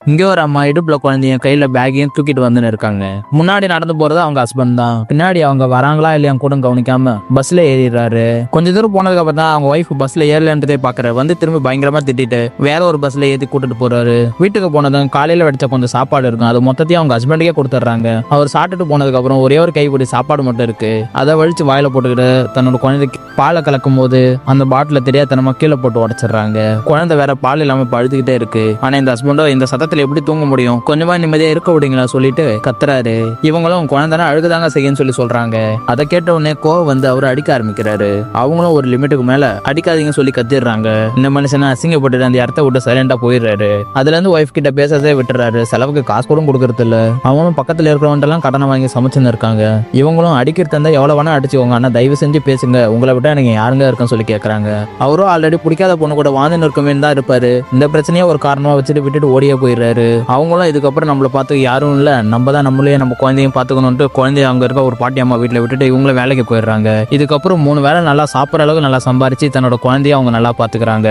இங்க ஒரு அம்மா இடுப்புல குழந்தையும் கையில பேக்கையும் தூக்கிட்டு வந்துன்னு இருக்காங்க. முன்னாடி நடந்து போறது அவங்க ஹஸ்பண்ட் தான். பின்னாடி அவங்க வராங்களா இல்லையா கூட கவனிக்காம பஸ்ல ஏறிடுறாரு. கொஞ்ச தூரம் போனதுக்கு அப்புறம் தான் அவங்க ஒய்ஃப் பஸ்ல ஏறலன்றதே பாக்குறாரு. வந்து திரும்பி பயங்கரமா திட்டிட்டு வேற ஒரு பஸ்ல ஏத்தி கூட்டிட்டு போறாரு. வீட்டுக்கு போனதும் காலையில வெடிச்ச கொஞ்சம் சாப்பாடு இருக்கும். அது மொத்தத்தையும் அவங்க ஹஸ்பண்டுக்கே கொடுத்துட்றாங்க. அவர் சாப்பிட்டுட்டு போனதுக்கு அப்புறம் ஒரே ஒரு கைப்பிடி சாப்பாடு மட்டும் இருக்கு. அதை வழிச்சு வாயில போட்டுக்கிட்டு தன்னோட குழந்தைக்கு பாலை கலக்கும் போது அந்த பாட்டில தெரியாதனமா கீழே போட்டு உடைச்சிடுறாங்க. குழந்தை வேற பால் இல்லாம பழுதுகிட்டே இருக்கு. ஆனா இந்த ஹஸ்பண்டோ இந்த சத்தத்துல எப்படி தூங்க முடியும், கொஞ்சமா நிம்மதியா இருக்க விடுங்களா சொல்லிட்டு கத்துறாரு. இவங்களும் குழந்தைனா அழுகுதாங்க செய்யுன்னு சொல்றாங்க. அதை கேட்ட உடனே கோவம் வந்து அவரை அடிக்க ஆரம்பிக்கிறாரு. அவங்களும் ஒரு லிமிட்டுக்கு மேல அடிக்காதீங்க சொல்லி கத்திடுறாங்க. இந்த மனுஷனை அசிங்கப்பட்டு அந்த இடத்த விட்டு சைலண்டா போயிடுறாரு. அதுல இருந்து ஒய்ஃப் கிட்ட பேசவே விட்டுறாரு. செலவுக்கு காசு கூட கொடுக்கறது இல்ல. அவங்களும் பக்கத்துல இருக்கிறவன்ட்டெல்லாம் கடனை வாங்கி சமைச்சுன்னு இருக்காங்க. இவங்களும் அடிக்கிறது இருந்தா எவ்வளவு வேணா அடிச்சுக்கோங்க, ஆனா தயவு செஞ்சு பேசுங்க, உங்களை விட்டா எனக்கு யாருங்க இருக்குன்னு சொல்லி கேட்கறாங்க. அவரும் ஆல்ரெடி பிடிக்காத பொண்ணு கூட வாழ்ந்து இருக்குமே தான் இருப்பாரு. இந்த பிரச்சனையே ஒரு காரணமா வச்சுட்டு விட்டுட்டு ஓடியே போயிடுறாரு. அவங்களும் இதுக்கப்புறம் நம்மளை பார்த்து யாரும் இல்ல, நம்ம தான் நம்மளே நம்ம குழந்தையும் பார்த்துக்கணும்ட்டு குழந்தைய அங்க இருக்க ஒரு பாட்டி அம்மா வீட்டுல விட்டுட்டு இவங்களும் வேலைக்கு போயிடுறாங்க. இதுக்கப்புறம் 3 வேளை நல்லா சாப்பிட்ற அளவுக்கு நல்லா சம்பாரிச்சு தன்னோட குழந்தைய அவங்க நல்லா பாத்துக்கிறாங்க.